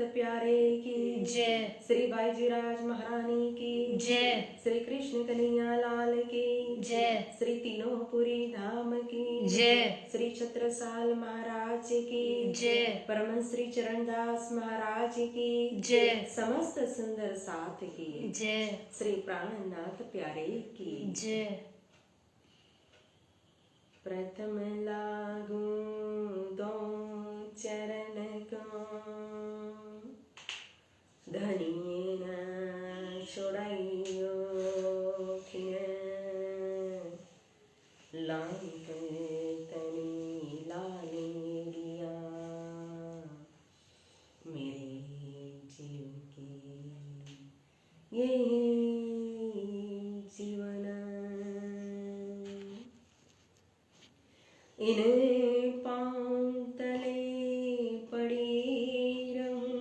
प्यारे की जय। श्री बाईजीराज महारानी की जय। श्री कृष्ण कन्हैया लाल की जय। श्री तीनों पुरी धाम की जय। श्री छत्रसाल महाराज की जय। परम श्री चरणदास महाराज की जय। समस्त सुंदर साथ की जय। श्री प्राणनाथ प्यारे की जय। प्रथम लागू दो चरण को धनिये न छोड़ाइयो खिन लांक तनी लाले लिया मेरे जीव की ये जीवन इन पांव तले पड़ी रहूं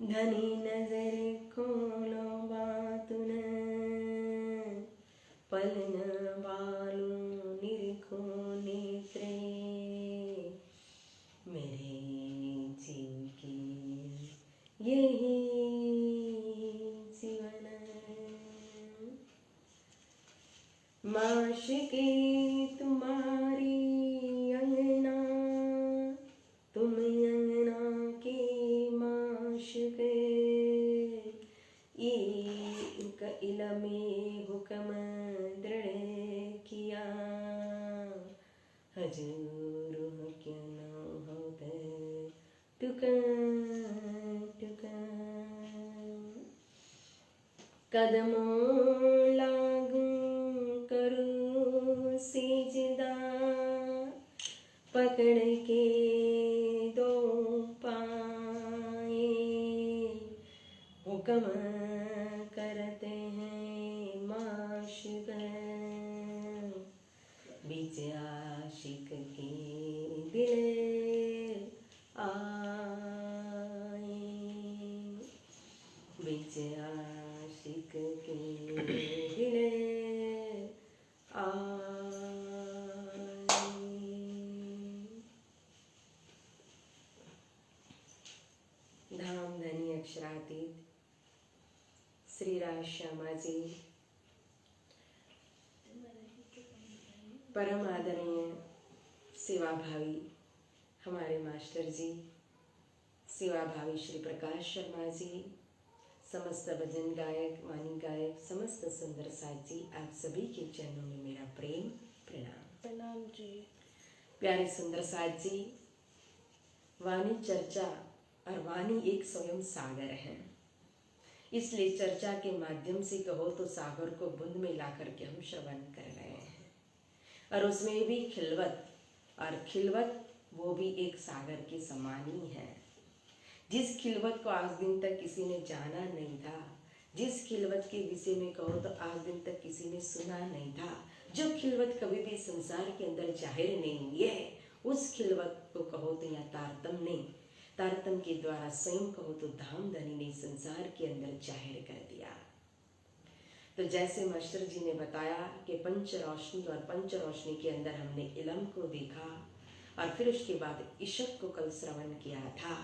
धनी नजर खोलो बातुन पलन वालू निरखो नेत्रे मेरे जीव की यही जीवन माशिकी तुम्हारी अंगना तुम अंगना की माशिक इनका इलमे हुक्म दृढ़ किया हजूर क्यों न होते टुका टुका कदमों लागू करूं सिजदा पकड़ के दो पाए हुक्म करते हैं माशिक बीच आशिक के दिल आए बीच आशिक के दिल आए धाम धनी अक्षरातीत श्री राज श्यामा जी परम आदरणीय सेवाभावी हमारे मास्टर जी सेवाभावी श्री प्रकाश शर्मा जी समस्त भजन गायक वाणी गायक समस्त सुंदर साथ जी आप सभी के चरणों में मेरा प्रेम प्रणाम प्रणाम जी। प्यारे सुंदर साथ जी वाणी चर्चा और वाणी एक स्वयं सागर है इसलिए चर्चा के माध्यम से कहो तो सागर को बूंद में ला करके हम श्रवण कर रहे हैं और उसमें भी खिलवत और खिलवत वो भी एक सागर के समान ही है जिस खिलवत को आज दिन तक किसी ने जाना नहीं था जिस खिलवत के विषय में कहो तो आज दिन तक किसी ने सुना नहीं था जो खिलवत कभी भी संसार के अंदर जाहिर नहीं हुई है उस खिलवत को कहो तो या तारतम के द्वारा स्वयं कहो तो धाम धनी ने संसार के अंदर जाहिर कर दिया। तो जैसे मास्टर जी ने बताया कि पंच रोशनी और पंच रोशनी के अंदर हमने इलम को देखा और फिर उसके बाद इशक को कल श्रवण किया था।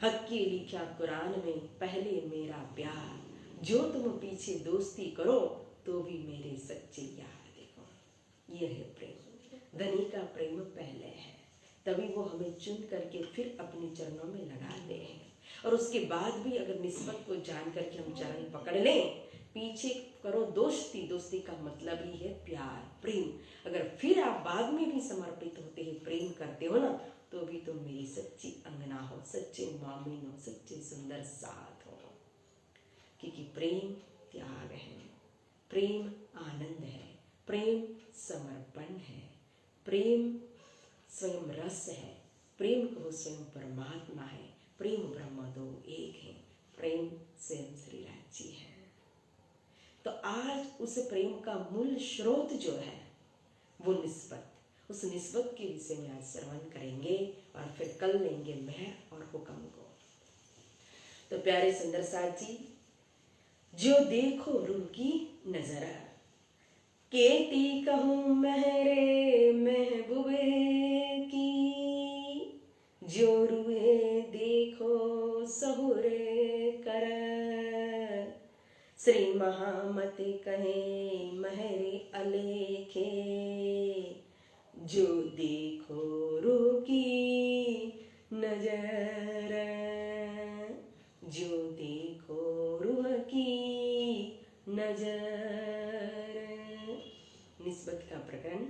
हक की लिखा कुरान में पहले मेरा प्यार जो तुम पीछे दोस्ती करो तो भी मेरे सच्चे यार देखो यह है प्रेम धनी का प्रेम पहले है तभी वो हमें चुन करके फिर अपने चरणों में लगाते हैं और उसके बाद भी अगर निस्बत को जान करके हम चरण पकड़ लें पीछे करो दोस्ती का मतलब ही है प्यार प्रेम अगर फिर आप बाद में भी समर्पित होते हैं प्रेम करते हो ना तो भी तुम मेरी सच्ची अंगना हो सच्चे मामिन हो सच्चे सुंदर साथ हो क्योंकि प्रेम त्याग है प्रेम आनंद है प्रेम समर्पण है प्रेम स्वयं रस है प्रेम को स्वयं परमात्मा है प्रेम ब्रह्म दो एक है प्रेम स्वयं श्री राज जी है। तो आज उस प्रेम का मूल स्रोत जो है वो निस्बत उस निस्बत के विषय में आज श्रवण करेंगे और फिर कल लेंगे मैं और हुक्म को। तो प्यारे सुंदर साथ जी जो देखो रूह की नजर केती कहूँ महरे महबूबे की जो रुए देखो सहुरे कर, श्री महामति कहे महरे अलेखे, जो देखो रूह की नजर, जो देखो रूह की नजर। निस्बत का प्रकरण।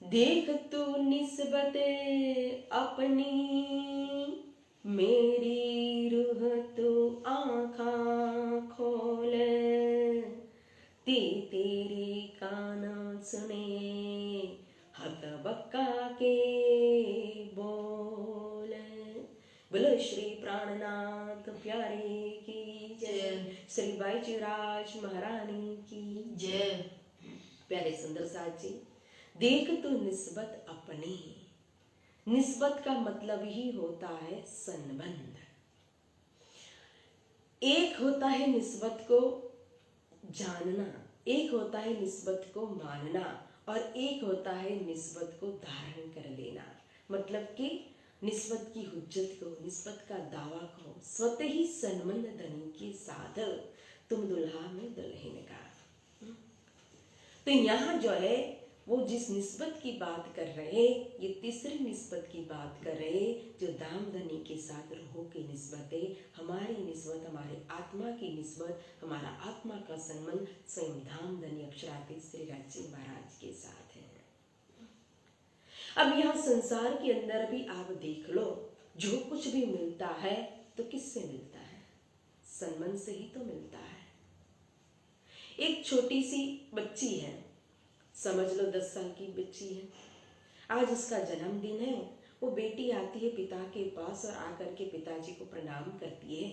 देख तू निस्बत अपनी, मेरी रूह तू आँखा खोल, तेरे कान सुने हक बक्का के बोल। बोलो श्री प्राणनाथ प्यारे की जय, श्री बाईचराज महारानी की जय। प्यारे सुंदर साथ जी, देख तो निस्बत अपनी। निस्बत का मतलब ही होता है संबंध। एक होता है निस्बत को जानना, एक होता है निस्बत को मानना, और एक होता है निस्बत को धारण कर लेना। मतलब कि निस्बत की हुज्जत को, निस्बत का दावा को स्वतः ही संबंध धनी के साथ तुम दुल्हा में दुल्हन का। तो यहाँ जो है वो जिस निस्बत की बात कर रहे, ये तीसरी निस्बत की बात कर रहे, जो दामदनी के साथ रूह की निस्बत है, हमारी निस्बत, हमारे आत्मा की निस्बत, हमारा आत्मा का संबंध स्वयं दामदनी अक्षरातीत श्री राज्य महाराज के साथ है। अब यहाँ संसार के अंदर भी आप देख लो, जो कुछ भी मिलता है तो किससे मिलता है? संबंध से ही तो मिलता है। एक छोटी सी बच्ची है, समझ लो 10 साल की बच्ची है, आज उसका जन्मदिन है। वो बेटी आती है पिता के पास और आकर के पिताजी को प्रणाम करती है।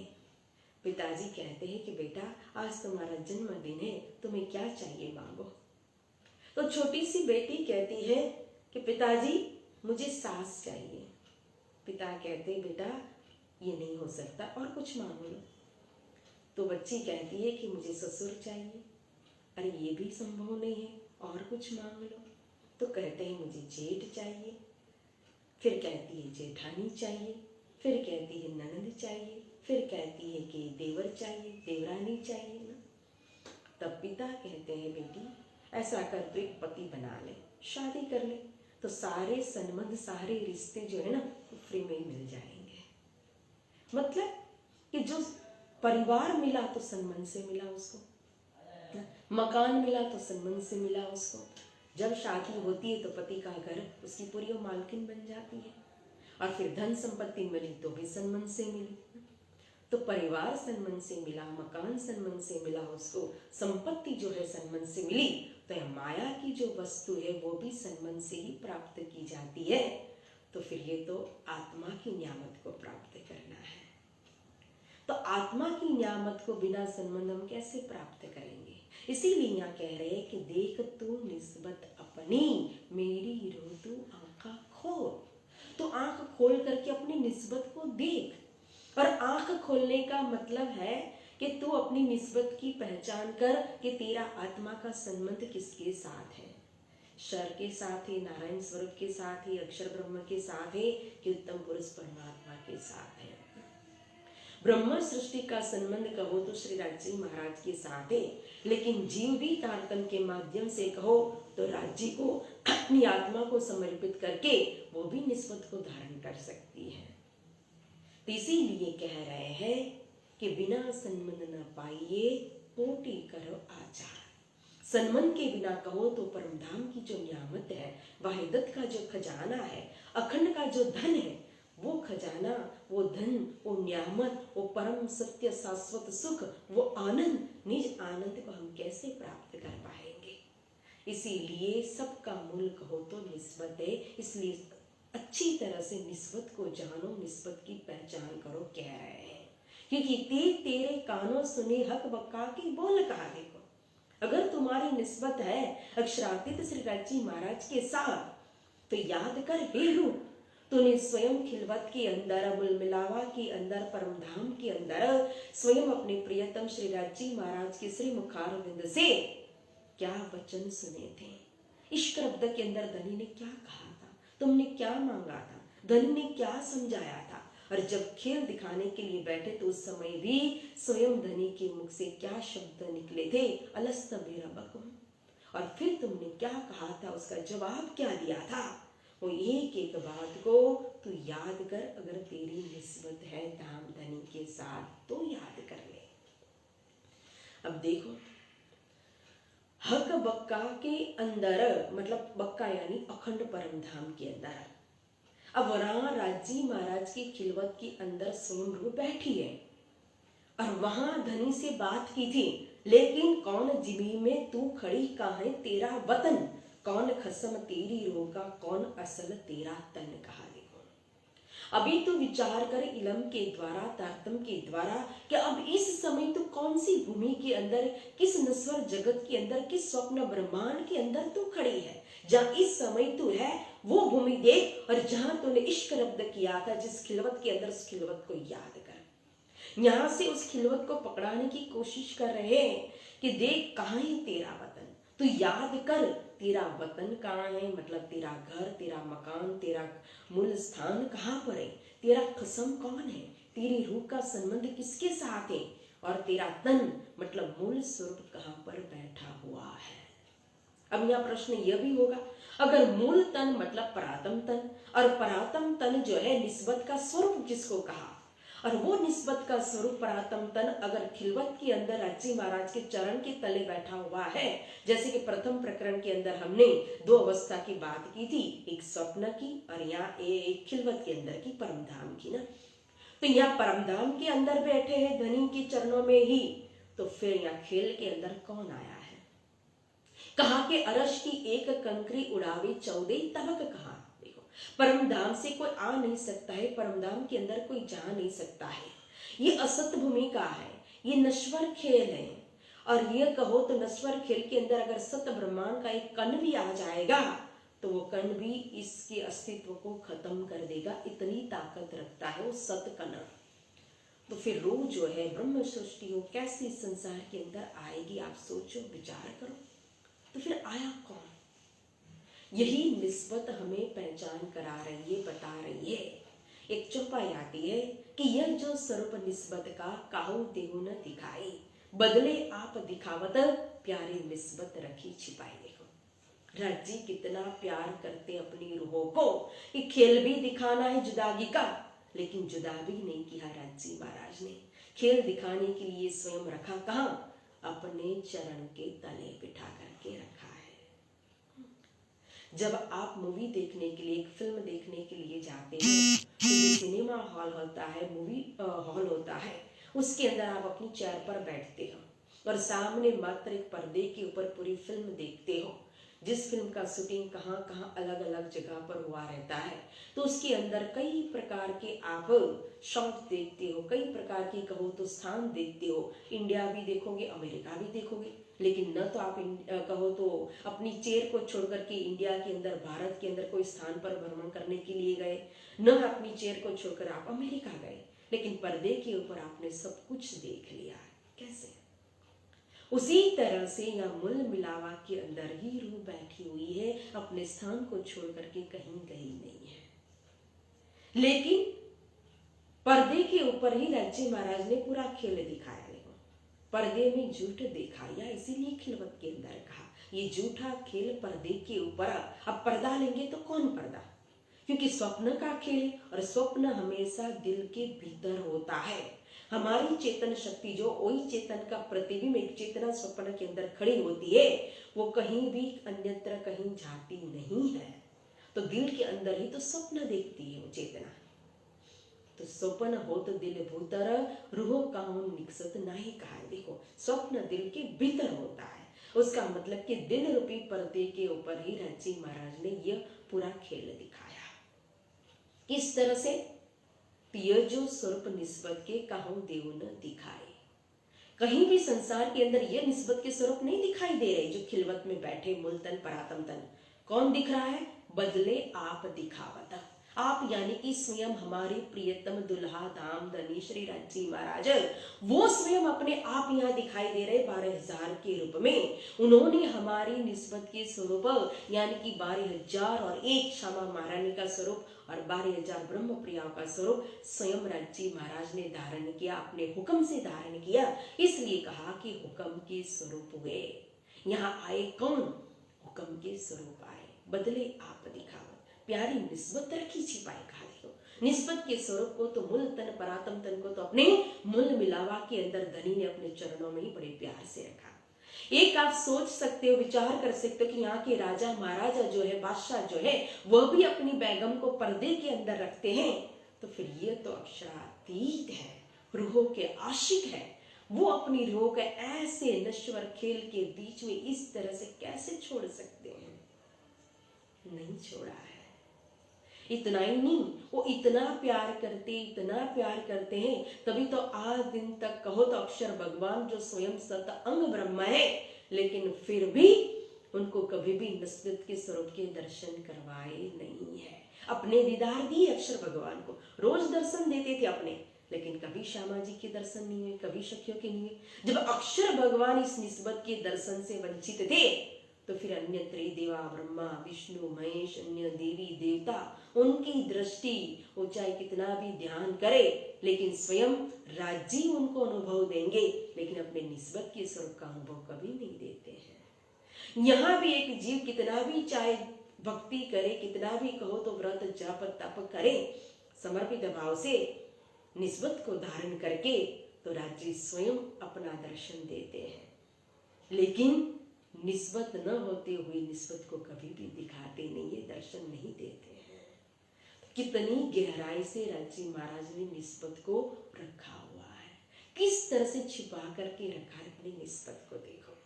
पिताजी कहते हैं कि बेटा आज तुम्हारा जन्मदिन है, तुम्हें क्या चाहिए मांगो। तो छोटी सी बेटी कहती है कि पिताजी मुझे सास चाहिए। पिता कहते हैं बेटा ये नहीं हो सकता, और कुछ मांग लो। तो बच्ची कहती है कि मुझे ससुर चाहिए। अरे ये भी संभव नहीं है, और कुछ मांग लो। तो कहते हैं मुझे जेठ चाहिए, फिर कहती है जेठानी चाहिए, फिर कहती है ननद चाहिए, फिर कहती है कि देवर चाहिए, देवरानी चाहिए ना। तब पिता कहते हैं बेटी ऐसा कर तो एक पति बना ले, शादी कर ले, तो सारे संबंध, सारे रिश्ते जो है ना फ्री में मिल जाएंगे। मतलब कि जो परिवार मिला तो संबंध से मिला उसको, मकान मिला तो संबंध से मिला उसको। जब शादी होती है तो पति का घर उसकी पूरी मालकिन बन जाती है, और फिर धन संपत्ति मिली तो भी संबंध से मिली। तो परिवार संबंध से मिला, मकान संबंध से मिला उसको, संपत्ति जो है संबंध से मिली, तो माया की जो वस्तु है वो भी संबंध से ही प्राप्त की जाती है। तो फिर ये तो आत्मा की नियामत को प्राप्त करना है। तो आत्मा की नियामत को बिना संबंध हम कैसे प्राप्त करेंगे? इसीलिए यहाँ कह रहे हैं कि देख तू निस्बत अपनी, मेरी रूह तू आँखा खोल। तो आँख खोल करके अपनी निस्बत को देख। और आँख खोलने का मतलब है कि तू अपनी निस्बत की पहचान कर कि तेरा आत्मा का संबंध किसके साथ है। ईश्वर के साथ है, नारायण स्वरूप के साथ है, अक्षर ब्रह्म के साथ है, कि उत्तम पुरुष परमात्मा के साथ है। ब्रह्म सृष्टि का संबंध कहो तो श्री राज्य महाराज के साथ है, लेकिन जीव भी तारतम्य के माध्यम से कहो तो राज्य को, अपनी आत्मा को समर्पित करके वो भी निस्बत को धारण कर सकती है। तो इसीलिए कह रहे हैं कि बिना संबंध न पाइए कोटि करो आचार। संबंध के बिना कहो तो परमधाम की जो नियामत है, वाहिदत का जो खजाना है, अखंड का जो धन है, वो खजाना, वो धन, वो नियामत, वो परम सत्य शाश्वत सुख, वो आनंद, निज आनंद को हम कैसे प्राप्त कर पाएंगे? इसीलिए सबका मूल कहो तो निस्बत है। इसलिए अच्छी तरह से निस्बत को जानो, निस्बत की पहचान करो, कह रहे हैं। क्योंकि तेरे कानों सुने हक बक्का की बोल कहा। देखो, अगर तुम्हारी निस्बत है अक्षरातीत श्री राज्य महाराज के साथ, तो याद कर हे रूह, तूने स्वयं खिलवत के अंदर, बुलमिलावा के अंदर, परमधाम के अंदर स्वयं अपने प्रियतम श्री राज्य महाराज के श्री मुखारविंद से क्या वचन सुने थे। इश्क शब्द के अंदर धनी ने क्या कहा था, तुमने क्या मांगा था, धनी ने क्या समझाया था, और जब खेल दिखाने के लिए बैठे तो उस समय भी स्वयं धनी के मुख से क्या शब्द निकले थे, अलस्त बिरबकुम। और फिर तुमने क्या कहा था, उसका जवाब क्या दिया था, वो एक एक बात को तू याद कर। अगर तेरी निस्बत है धाम धनी के साथ तो याद कर ले। अब देखो, हक बक्का के अंदर, मतलब बक्का यानी अखंड परम धाम के अंदर, अब वहां राजी महाराज की खिलवत के अंदर स्वयं रूप बैठी है और वहां धनी से बात की थी, लेकिन कौन जिमी में तू खड़ी कहाँ है तेरा वतन, कौन खसम तेरी रोगा, कौन असल तेरा तन कहा। देखो, अभी तू विचार कर इलम के द्वारा, तारतम के द्वारा, कि अब इस समय तू कौन सी भूमि के अंदर, किस नश्वर जगत के अंदर, किस स्वप्न ब्रह्मांड के अंदर तू खड़ी है। जहां इस समय तू है वो भूमि देख, और जहां तूने इश्क रब्द किया था जिस खिलवत के अंदर, उस खिलवत को याद कर। यहां से उस खिलवत को पकड़ाने की कोशिश कर रहे हैं कि देख कहाँ है तेरा वतन, तू याद कर तेरा वतन कहाँ है, मतलब तेरा घर, तेरा मकान, तेरा मूल स्थान कहाँ पर है, तेरा कसम कौन है, तेरी रूह का संबंध किसके साथ है, और तेरा तन मतलब मूल स्वरूप कहाँ पर बैठा हुआ है। अब यह प्रश्न यह भी होगा, अगर मूल तन मतलब परातम तन, और परातम तन जो है निस्बत का स्वरूप जिसको कहा, और वो निस्बत का स्वरूप परातम तन अगर खिलवत के अंदर राजी महाराज के चरण के तले बैठा हुआ है, जैसे कि प्रथम प्रकरण के अंदर हमने दो अवस्था की बात की थी, एक स्वप्न की और यहाँ एक खिलवत के अंदर की परमधाम की ना, तो यहाँ परमधाम के अंदर बैठे हैं धनी के चरणों में ही, तो फिर यहाँ खेल के अंदर कौन आया है। कहा कि अरश की एक कंकरी उड़ावे 14 तबक कहा। देखो, परमधाम से कोई आ नहीं सकता है, परमधाम के अंदर कोई जा नहीं सकता है, ये असत भूमि का है, ये नश्वर खेल है, और ये कहो तो नश्वर खेल के अंदर अगर सत ब्रह्मांड का एक कण भी आ जाएगा तो वो कण भी इसके अस्तित्व को खत्म कर देगा, इतनी ताकत रखता है वो सत कण। तो फिर रूह जो है ब्रह्म सृष्टि हो कैसे संसार के अंदर आएगी, आप सोचो विचार करो। तो फिर आया कौन, यही निस्बत हमें पहचान करा रही है, बता रही है। एक चौपाई आती है कि यह जो स्वरूप निस्बत का काहू देहु न दिखाई, बदले आप दिखावत प्यारी निस्बत रखी छिपाई। देखो, राज जी कितना प्यार करते अपनी रूहों को, कि खेल भी दिखाना है जुदागी का, लेकिन जुदा भी नहीं किया राज जी महाराज ने। खेल दिखाने के लिए स्वयं रखा कहाँ, अपने चरण के तले बिठा करके रखा है। जब आप मूवी देखने के लिए, एक फिल्म देखने के लिए जाते हो, तो जो सिनेमा हॉल होता है, मूवी हॉल होता है, उसके अंदर आप अपनी चेयर पर बैठते हो और सामने मात्र एक पर्दे के ऊपर पूरी फिल्म देखते हो। जिस फिल्म का शूटिंग कहाँ कहाँ अलग अलग जगह पर हुआ रहता है, तो उसके अंदर कई प्रकार के आप शॉट देखते हो, कई प्रकार की कहो तो स्थान देखते हो। इंडिया भी देखोगे, अमेरिका भी देखोगे, लेकिन न तो आप कहो तो अपनी चेयर को छोड़ करके इंडिया के अंदर, भारत के अंदर कोई स्थान पर भ्रमण करने के लिए गए, न अपनी चेयर को छोड़कर आप अमेरिका गए, लेकिन पर्दे के ऊपर आपने सब कुछ देख लिया। कैसे? उसी तरह से यह मूल मिलावा के अंदर ही रूह बैठी हुई है, अपने स्थान को छोड़ करके कहीं गई नहीं है। लेकिन पर्दे के ऊपर ही राज्य महाराज ने पूरा खेल दिखाया। देखो, पर्दे में झूठ दिखाया, इसीलिए खिलवत के अंदर कहा ये झूठा खेल पर्दे के ऊपर। अब पर्दा लेंगे तो कौन पर्दा, क्योंकि स्वप्न का खेल, और स्वप्न हमेशा दिल के भीतर होता है। हमारी चेतन शक्ति जो वही चेतन का प्रतिबिंब एक चेतना स्वप्न के अंदर खड़ी होती है, वो कहीं भी अन्यत्र कहीं जाती नहीं है। तो दिल के अंदर ही तो स्वप्न देखती है वो चेतना। तो स्वप्न हो तो दिल भूतर, रूह काहू निकसत नहीं कहा। देखो, स्वप्न दिल के भीतर होता है, उसका मतलब कि दिल रूपी पर्दे के ऊपर ही राजी महाराज ने यह पूरा खेल दिखाया। किस तरह से? यह जो स्वरूप निस्बत के काहू देव न दिखाए, कहीं भी संसार के अंदर यह निस्बत के स्वरूप नहीं दिखाई दे रहे जो खिलवत में बैठे मूल तन परातम तन। कौन दिख रहा है? बदले आप दिखावत। आप यानी कि स्वयं हमारे प्रियतम दुल्हा धाम धनी श्री राज महाराज, वो स्वयं अपने आप यहाँ दिखाई दे रहे 12,000 के रूप में। उन्होंने हमारी निस्बत के स्वरूप यानी कि 12,000 और एक क्षमा महारानी का स्वरूप और 12,000 ब्रह्म प्रियाओं का स्वरूप स्वयं राज्य महाराज ने धारण किया, अपने हुक्म से धारण किया। इसलिए कहा कि हुक्म के स्वरूप हुए। यहाँ आए कौन? हुक्म के स्वरूप आए, बदले आप दिखाओ। प्यारी निस्बत रखी छिपाई खा लो। निस्बत के स्वरूप को तो मूल तन परातम तन को तो अपने मूल मिलावा के अंदर धनी ने अपने चरणों में ही बड़े प्यार से रखा। एक आप सोच सकते हो, विचार कर सकते हो कि यहाँ के राजा महाराजा जो है, बादशाह जो है, वह भी अपनी बेगम को पर्दे के अंदर रखते हैं, तो फिर ये तो अक्षरातीत है, रूहों के आशिक है। वो अपनी रूह के ऐसे नश्वर खेल के बीच में इस तरह से कैसे छोड़ सकते हैं? नहीं छोड़ा है। इतना ही नहीं, वो इतना प्यार करते हैं, तभी तो आज दिन तक कहो तो अक्षर भगवान जो स्वयं सत अंग ब्रह्म है, लेकिन फिर भी उनको कभी भी निस्बत के स्वरूप के दर्शन करवाए नहीं है। अपने दीदार दिए अक्षर भगवान को, रोज दर्शन देते थे अपने, लेकिन कभी श्यामा जी के दर्शन नहीं हुए, कभी सखियों के नहीं हुए। जब अक्षर भगवान इस निस्बत के दर्शन से वंचित थे, तो फिर अन्य त्रिदेवा ब्रह्मा विष्णु महेश अन्य देवी देवता, उनकी दृष्टि वो चाहे कितना भी ध्यान करे, लेकिन स्वयं राज्य उनको अनुभव देंगे, लेकिन अपने निस्बत के स्वरूप का अनुभव कभी नहीं देते हैं। यहाँ भी एक जीव कितना भी चाहे भक्ति करे, कितना भी कहो तो व्रत जप तप करे, समर्पित भाव से निस्बत को धारण करके, तो राज्य स्वयं अपना दर्शन देते हैं। लेकिन निस्बत न होते हुए निस्बत को कभी भी दिखाते नहीं है, दर्शन नहीं देते हैं। कितनी गहराई से राज्य महाराज ने निस्बत को रखा हुआ है, किस तरह से छिपा करके रखा है अपनी निस्बत को, देखो।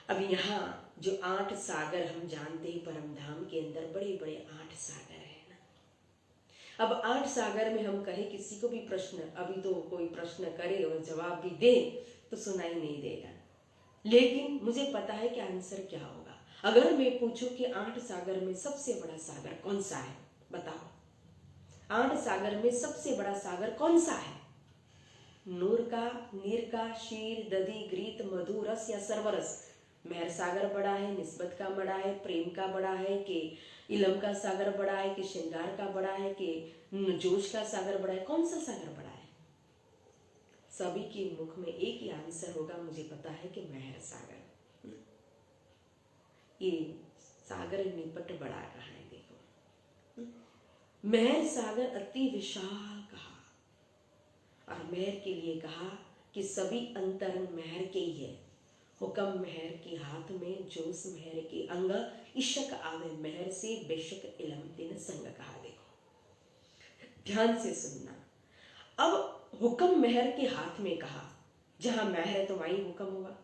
अब यहाँ जो 8 सागर हम जानते हैं, परम धाम के अंदर बड़े बड़े 8 सागर है ना। अब 8 सागर में हम कहे किसी को भी प्रश्न, अभी तो कोई प्रश्न करे और जवाब भी दे तो सुनाई नहीं देगा, लेकिन मुझे पता है कि आंसर क्या होगा। अगर मैं पूछूं कि 8 सागर में सबसे बड़ा सागर कौन सा है, बताओ। 8 सागर में सबसे बड़ा सागर कौन सा है? नूर का, नीर का, क्षीर, दधि, घृत, मधु, रस या सर्वरस? मेहर सागर बड़ा है, निस्बत का बड़ा है, प्रेम का बड़ा है, कि इलम का सागर बड़ा है, कि श्रृंगार का बड़ा है, कि जोश का सागर बड़ा है? कौन सा सागर बड़ा है? सभी के मुख में एक ही आंसर होगा, मुझे पता है कि मेहर सागर। ये सागर निपट बड़ा कहा है, देखो। मेहर सागर अति विशाल कहा, और मेहर के लिए कहा कि सभी अंतरंग मेहर के ही है। हुक्म मेहर के हाथ में, जोश मेहर के अंग, इशक आवे मेहर से, बेशक इलम दिन संग कहा। देखो ध्यान से सुनना। अब हुक्म मेहर के हाथ में कहा, जहां मेहर है तो वहीं हुक्म होगा,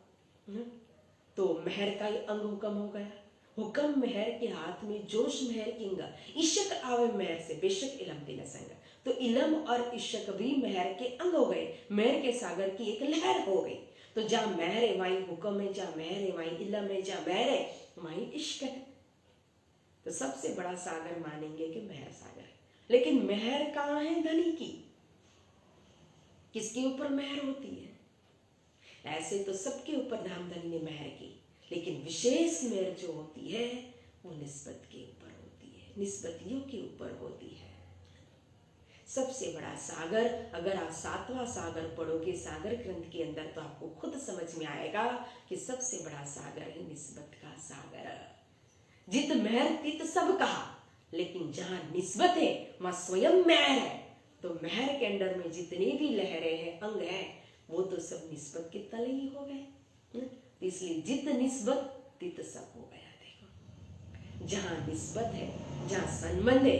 तो मेहर का ही अंग हुक्म हो गया। हुक्म मेहर के हाथ में, जोश मेहर की अंग, इशक आवे मेहर से, बेशक इलम दिन संग। तो इलम और इशक भी मेहर के अंग हो गए, मेहर के सागर की एक लहर हो गई। तो जहां मेहर है वहीं हुक्म है, जहां मेहर है वहीं इलम है, जहां मेहर है वहीं इश्क है। तो सबसे बड़ा सागर मानेंगे कि मेहर सागर है। लेकिन मेहर कहाँ है? धनी की। किसके ऊपर मेहर होती है? ऐसे तो सबके ऊपर धाम धनी ने मेहर की, लेकिन विशेष मेहर जो होती है वो निस्बत के ऊपर होती है, निस्बतियों के ऊपर होती है। सबसे बड़ा सागर, अगर आप 7वां सागर पढ़ोगे सागर ग्रंथ के अंदर, तो आपको खुद समझ में आएगा कि सबसे बड़ा सागर है निस्बत का सागर। जित मेहर तित सब कहा, लेकिन जहां निस्बत है वहां स्वयं मेहर है। तो मेहर के अंदर में जितने भी लहरें हैं, अंग हैं, वो तो सब निस्बत के तले ही हो गए। इसलिए जित निस्बत तित सब हो गया। देखो जहां निस्बत है, जहां संबंध है,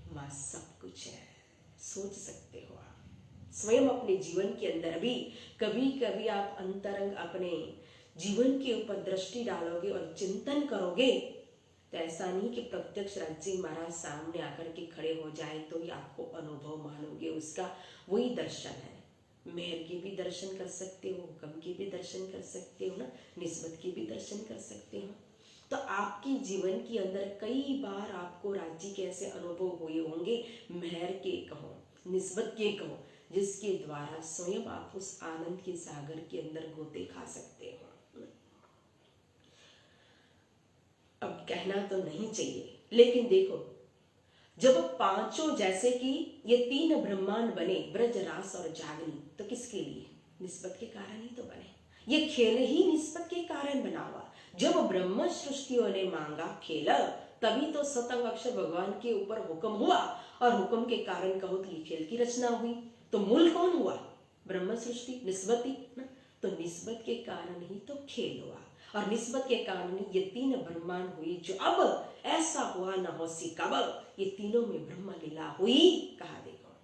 वहां सब कुछ है। सोच सकते हो आप स्वयं अपने जीवन के अंदर भी कभी कभी आप अंतरंग अपने जीवन के ऊपर दृष्टि डालोगे और चिंतन करोगे, तो ऐसा नहीं कि प्रत्यक्ष राज्य महाराज सामने आकर के खड़े हो जाए तो ही आपको अनुभव मानोगे उसका। वही दर्शन है। मेहर के भी दर्शन कर सकते हो, हुक्म के भी दर्शन कर सकते हो ना, निस्बत के भी दर्शन कर सकते हो। तो आपके जीवन के अंदर कई बार आपको राज्य के ऐसे अनुभव हुए होंगे, मेहर के कहो, निस्बत के कहो, जिसके द्वारा स्वयं आप उस आनंद के सागर के अंदर गोते खा सकते हो। अब कहना तो नहीं चाहिए, लेकिन देखो, जब पांचों, जैसे कि ये तीन ब्रह्मांड बने, ब्रज, रास और जागनी, तो किसके लिए? निस्बत के कारण ही तो बने। ये खेल ही निस्बत के कारण बना हुआ। जब ब्रह्म सृष्टियों ने मांगा खेल, तभी तो सतंग अक्षर भगवान के ऊपर हुक्म हुआ, और हुक्म के कारण कहो तो ये खेल की रचना हुई। तो मूल कौन हुआ? ब्रह्म सृष्टि, निस्बत ही ना। तो निस्बत के कारण ही तो खेल हुआ, और निस्बत के कारण ये तीन ब्रह्मांड हुई, जो अब ऐसा हुआ न हो सी कब, ये तीनों में ब्रह्म लीला हुई। कहा देखो,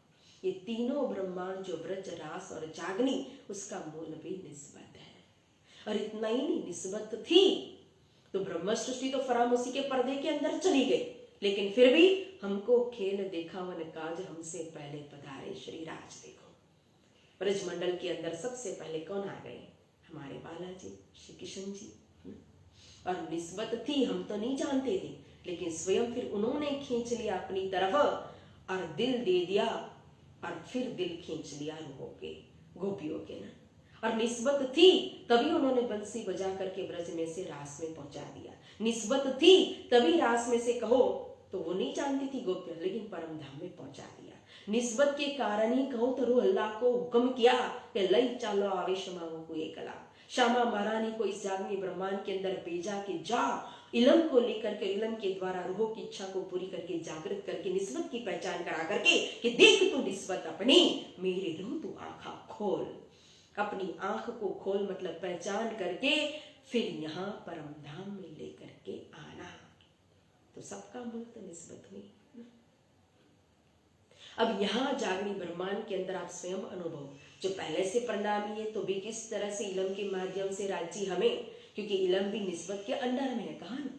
ये तीनों ब्रह्मांड जो ब्रज, रास और जागनी, उसका मूल भी निस्बत है। और इतना ही नहीं, निस्बत थी तो ब्रह्म सृष्टि तो फराम उसी के पर्दे के अंदर चली गई, लेकिन फिर भी हमको खेल देखावन काज, हमसे पहले पधारे श्री राज। देखो, ब्रजमंडल के अंदर सबसे पहले कौन आ गए? हमारे बालाजी, श्री कृष्ण जी। और निस्बत थी, हम तो नहीं जानते थे, लेकिन स्वयं फिर उन्होंने खींच लिया अपनी तरफ, और दिल दे दिया, और फिर दिल खींच लिया रूहों के, गोपियों के ना। और निस्बत थी तभी उन्होंने बंसी बजा करके ब्रज में से रास में पहुंचा दिया। निस्बत थी तभी रास में से कहो तो वो नहीं जानती थी गोपियां, लेकिन परम धाम में पहुंचा दिया। निस्बत के कारण ही कहो तो रूह अल्लाह को हुक्म किया कि लई चालो आवे क्षमा को ये कला, श्यामा महारानी को इस जागनी ब्रह्मांड के अंदर भेजा कि जा इलम को लेकर के, इलम के द्वारा रूह की इच्छा को पूरी करके, जागृत करके, निस्बत की पहचान करा करके कि देख तू निस्बत अपनी, मेरी रूह तू आंखा खोल। अपनी आंख को खोल मतलब पहचान करके फिर यहाँ परम धाम में लेकर के आना। तो सबका मूल तो निस्बत हुई। अब यहाँ जागनी ब्रह्मांड के अंदर आप स्वयं अनुभव, जो पहले से परिणामी है तो भी किस तरह से इलम के माध्यम से राज्य हमें, क्योंकि इलम भी निस्बत के अंडर में है, कहा ना।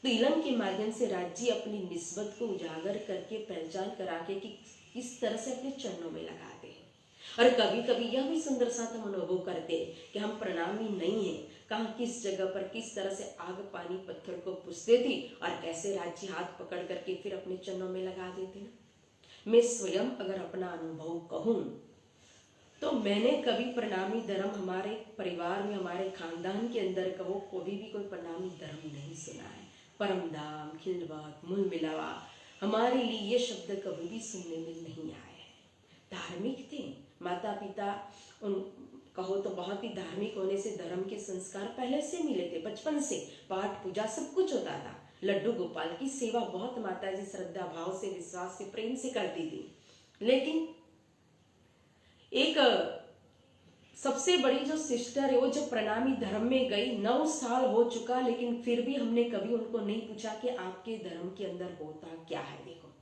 तो इलम के माध्यम से राज्य अपनी निस्बत को उजागर करके पहचान करा के कि किस तरह से अपने चरणों में लगाते हैं। और कभी कभी यह भी सुंदर सा हम अनुभव करते हैं कि हम प्रणामी नहीं है, कहाँ किस जगह पर किस तरह से आग पानी पत्थर को पूछते थे और कैसे राज्य हाथ पकड़ करके फिर अपने चरणों में लगा देते ना। मैं स्वयं अगर अपना अनुभव कहूँ तो मैंने कभी प्रणामी धर्म हमारे परिवार में, हमारे खानदान के अंदर कहो कभी भी कोई प्रणामी धर्म नहीं सुना है। परम धाम, खिलवात, मूल मिलावा, हमारे लिए ये शब्द कभी भी सुनने में नहीं आए हैं। धार्मिक थे, माता पिता उन कहो तो बहुत ही धार्मिक होने से धर्म के संस्कार पहले से मिले थे, बचपन से पाठ पूजा सब कुछ होता था। लड्डू गोपाल की सेवा बहुत माताजी श्रद्धा भाव से, विश्वास से, प्रेम से करती थी। लेकिन एक सबसे बड़ी जो सिस्टर है वो जो प्रणामी धर्म में गई, 9 साल हो चुका, लेकिन फिर भी हमने कभी उनको नहीं पूछा कि आपके धर्म के अंदर होता क्या है। देखो,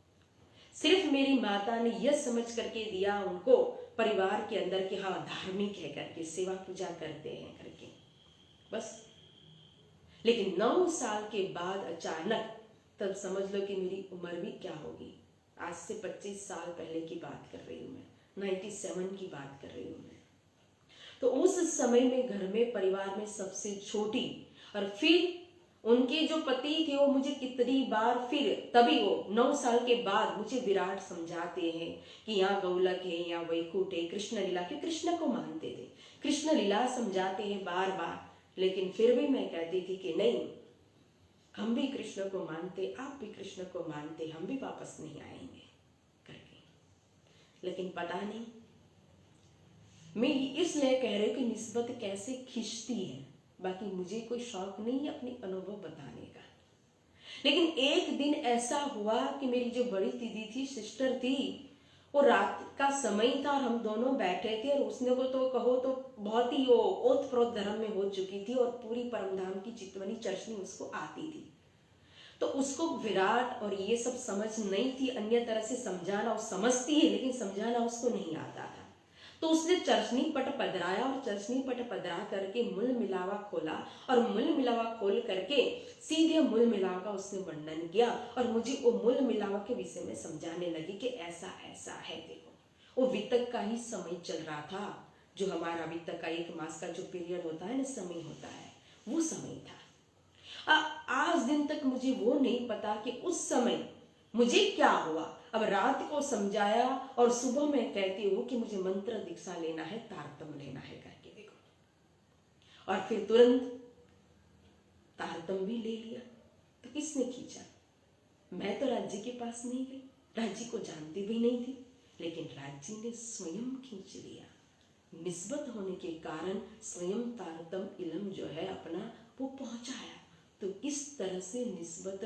सिर्फ मेरी माता ने यह समझ करके दिया उनको परिवार के अंदर कि हाँ धार्मिक है करके, सेवा पूजा करते हैं करके, बस। लेकिन 9 साल के बाद अचानक, तब समझ लो कि मेरी उम्र भी क्या होगी, आज से 25 साल पहले की बात कर रही हूँ मैं, 97 की बात कर रही हूँ मैं। तो उस समय में घर में परिवार में सबसे छोटी, और फिर उनके जो पति थे वो मुझे कितनी बार फिर तभी वो 9 साल के बाद मुझे विराट समझाते हैं कि यहाँ गौलक है, यहाँ वैकुंठ है, कृष्ण लीला, के कृष्ण को मानते थे, कृष्ण लीला समझाते हैं बार बार। लेकिन फिर भी मैं कहती थी कि नहीं, हम भी कृष्ण को मानते, आप भी कृष्ण को मानते, हम भी वापस नहीं आएंगे करके। लेकिन पता नहीं, मैं इसलिए कह रही हूँ कि निस्बत कैसे खिंचती है, बाकी मुझे कोई शौक नहीं है अपने अनुभव बताने का। लेकिन एक दिन ऐसा हुआ कि मेरी जो बड़ी दीदी थी, सिस्टर थी, वो रात का समय था और हम दोनों बैठे थे, और उसने को तो कहो तो बहुत ही वो ओतप्रोत धर्म में हो चुकी थी और पूरी परमधाम की चितवनी चर्चनी उसको आती थी। तो उसको विराट और ये सब समझ नहीं थी, अन्य तरह से समझाना, वो समझती है लेकिन समझाना उसको नहीं आता था। तो उसने चर्चनी पट पधराया और चर्चनी पट पधरा करके मूल मिलावा खोला, और मूल मिलावा खोल करके सीधे मूल मिलावा का उसने वर्णन किया, और मुझे वो मूल मिलावा के विषय में समझाने लगी कि ऐसा ऐसा है। देखो, वो वितक का ही समय चल रहा था, जो हमारा वितक का 1 मास का जो पीरियड होता है ना, समय होता है, वो समय था। आज दिन तक मुझे वो नहीं पता कि उस समय मुझे क्या हुआ। अब रात को समझाया और सुबह मैं कहती हूँ कि मुझे मंत्र दीक्षा लेना है, तारतम लेना है करके देखो, और फिर तुरंत तारतम भी ले लिया। तो किसने खींचा? मैं तो राज्य के पास नहीं गई, राज्य को जानती भी नहीं थी, लेकिन राज्य ने स्वयं खींच लिया। निस्बत होने के कारण स्वयं तारतम इलम जो है अपना वो पहुंचाया। तो इस तरह से निस्बत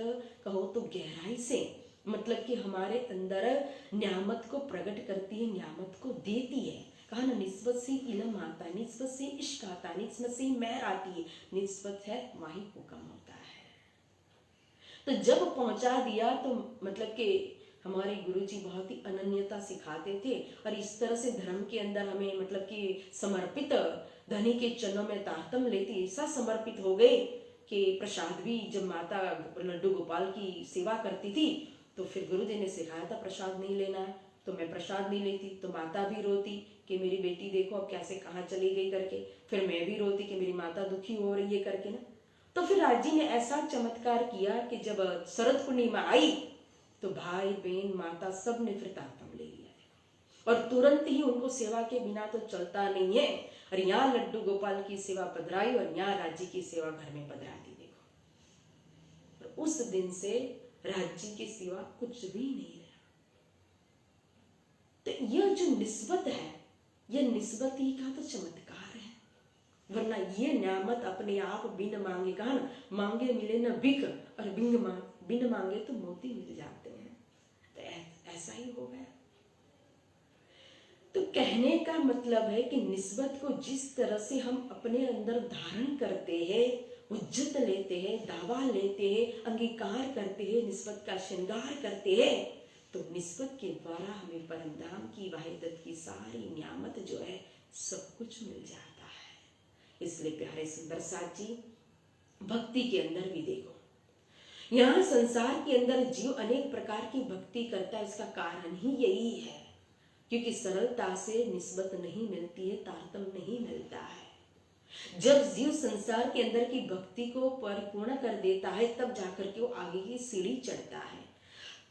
कहो तो गहराई से, मतलब कि हमारे अंदर न्यामत को प्रकट करती है, न्यामत को देती है। कहा ना, निस्बत से इलम आता है, निस्बत से इश्क आता है, निस्बत से मैर आती है, निस्बत है वही हुक्म होता है। तो जब पहुंचा दिया तो मतलब कि हमारे गुरुजी बहुत ही अनन्यता सिखाते थे, और इस तरह से धर्म के अंदर हमें मतलब कि समर्पित धनी के चरणों में तारतम लेती, ऐसा समर्पित हो गए कि प्रसाद भी जब माता लड्डू गोपाल की सेवा करती थी तो फिर गुरुजी ने सिखाया था प्रसाद नहीं लेना है, तो मैं प्रसाद नहीं लेती, तो माता भी रोती कि मेरी बेटी देखो अब कैसे कहाँ चली गई करके, फिर मैं भी रोती कि मेरी माता दुखी हो रही है करके ना। तो फिर राज जी ने ऐसा चमत्कार किया कि जब शरद पूर्णिमा आई तो भाई बहन माता सब ने फिर तारतम ले लिया, और तुरंत ही उनको सेवा के बिना तो चलता नहीं है। और यहाँ लड्डू गोपाल की सेवा पधराई और यहाँ राज्य की सेवा घर में पधरा दी देखो। और उस दिन से राज्य की सेवा कुछ भी नहीं रहा। तो यह जो निस्बत है, यह निस्बत ही का तो चमत्कार है, वरना ये न्यामत अपने आप बिन मांगे, कहा ना, मांगे मिले न बिक, और बिन मांगे तो मोती मिल जाते हैं। तो ऐसा ही हो गया। तो कहने का मतलब है कि निस्बत को जिस तरह से हम अपने अंदर धारण करते हैं, उज्जत लेते हैं, दावा लेते हैं, अंगीकार करते हैं, निस्बत का श्रृंगार करते हैं, तो निस्बत के द्वारा हमें परमधाम की वाहिदत की सारी नियामत जो है सब कुछ मिल जाता है। इसलिए प्यारे सुंदर साथ जी, भक्ति के अंदर भी देखो, यहाँ संसार के अंदर जीव अनेक प्रकार की भक्ति करता है, इसका कारण ही यही है क्योंकि सरलता से निस्बत नहीं मिलती है, तारतम नहीं मिलता है। जब जीव संसार के अंदर की भक्ति को परिपूर्ण कर देता है तब जाकर के वो आगे की सीढ़ी चढ़ता है,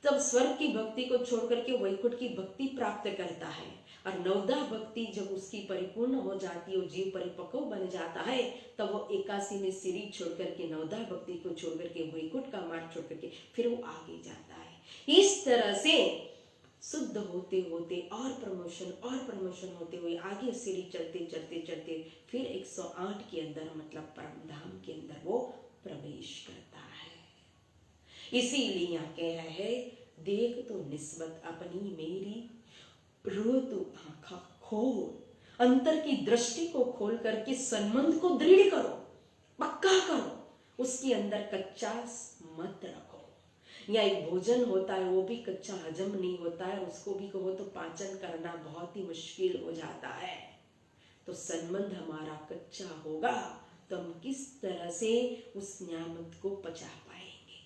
तब स्वर्ग की भक्ति को छोड़कर के वैकुंठ की भक्ति प्राप्त करता है। और नवदा भक्ति जब उसकी परिपूर्ण हो जाती है, वो जीव परिपक्व बन जाता है, तब वो 81 में सीढ़ी छोड़ करके नवदा भक्ति को छोड़ करके वैकुंठ का मार्ग छोड़ करके फिर वो आगे जाता है। इस तरह से शुद्ध होते होते और प्रमोशन होते हुए आगे सीढ़ी चढ़ते चढ़ते चढ़ते फिर 108 के अंदर मतलब परम धाम के अंदर वो प्रवेश करता है। इसीलिए यहाँ कह रहे हैं, देख तो निस्बत अपनी मेरी, रो तो आंखा खोल, अंतर की दृष्टि को खोल करके संबंध को दृढ़ करो, पक्का करो, उसके अंदर कच्चा मत रखो। या एक भोजन होता है वो भी कच्चा हजम नहीं होता है, उसको भी कहो तो पाचन करना बहुत ही मुश्किल हो जाता है। तो संबंध हमारा कच्चा होगा तो हम किस तरह से उस नियामत को पचा पाएंगे,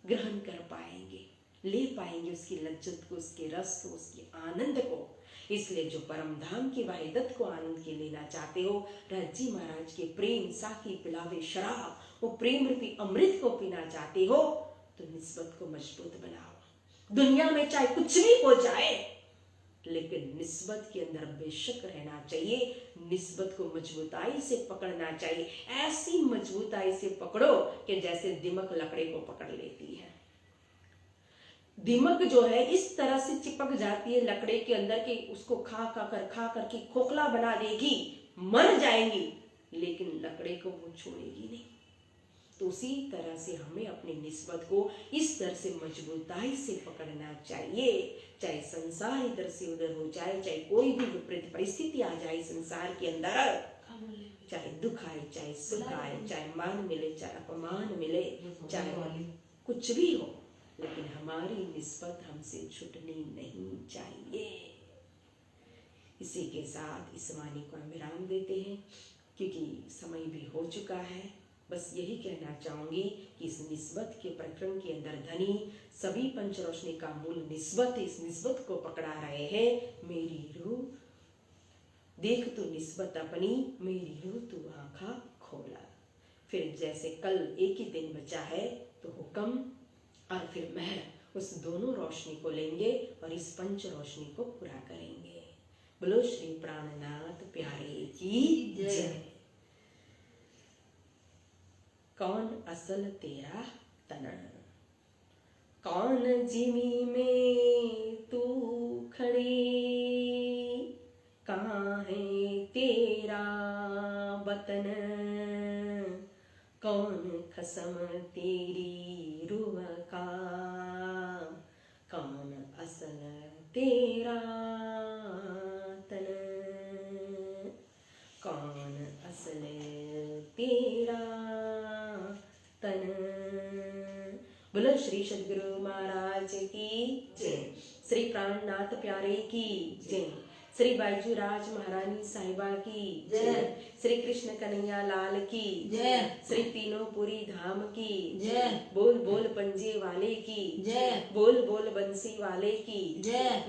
ग्रहण कर पाएंगे, ले पाएंगे उसकी लज्जत को, उसके रस को, उसके आनंद को। इसलिए जो परम धाम की वाहिदत को आनंद के लेना चाहते हो, राजी महाराज के प्रेम साकी पिलावे शराब, वो प्रेम रूपी अमृत को पीना चाहते हो तो निस्बत को मजबूत बनाओ। दुनिया में चाहे कुछ भी हो जाए लेकिन निस्बत के अंदर बेशक रहना चाहिए, निस्बत को मजबूताई से पकड़ना चाहिए। ऐसी मजबूताई से पकड़ो कि जैसे दिमक लकड़ी को पकड़ लेती है। दिमक जो है इस तरह से चिपक जाती है लकड़ी के अंदर कि उसको खा करके खोखला बना देगी, मर जाएंगी, लेकिन लकड़ी को वो छोड़ेगी नहीं। तो उसी तरह से हमें अपनी निस्बत को इस तरह से मजबूताई से पकड़ना चाहिए, चाहे संसार इधर से उधर हो जाए, चाहे कोई भी विपरीत परिस्थिति आ जाए संसार के अंदर, चाहे दुख आए, चाहे सुख आए, चाहे मान मिले, चाहे अपमान मिले, चाहे कुछ भी हो, लेकिन हमारी निस्बत हमसे छूटनी नहीं चाहिए। इसी के साथ इस वाणी को हम विराम देते हैं क्योंकि समय भी हो चुका है। बस यही कहना चाहूंगी कि इस निस्बत के प्रकरण के अंदर धनी सभी पंच रोशनी का मूल निस्बत, इस निस्बत को पकड़ा रहे हैं। मेरी रूह देख तो निस्बत अपनी, मेरी रूह तू आंखा खोला। फिर जैसे कल एक ही दिन बचा है तो हुक्म और फिर मेहर उस दोनों रोशनी को लेंगे और इस पंच रोशनी को पूरा करेंगे। बोलो श्री प्राणनाथ प्यारे की जय। कौन असल तेरा तन, कौन जिमी में तू खड़ी, कहाँ है तेरा वतन, कौन खसम तेरी रूह का, कौन असल तेरा तन, कौन असल तेरा तन। बोलो श्री सद्गुरु महाराज की जय, श्री प्राणनाथ प्यारे की जय, श्री बाईजू राज महारानी साहिबा की जय, श्री कृष्ण कन्हैया लाल की जय, श्री तीनों पुरी धाम की जय, बोल बोल पंजे वाले की जय, बोल बोल बंसी वाले की जय।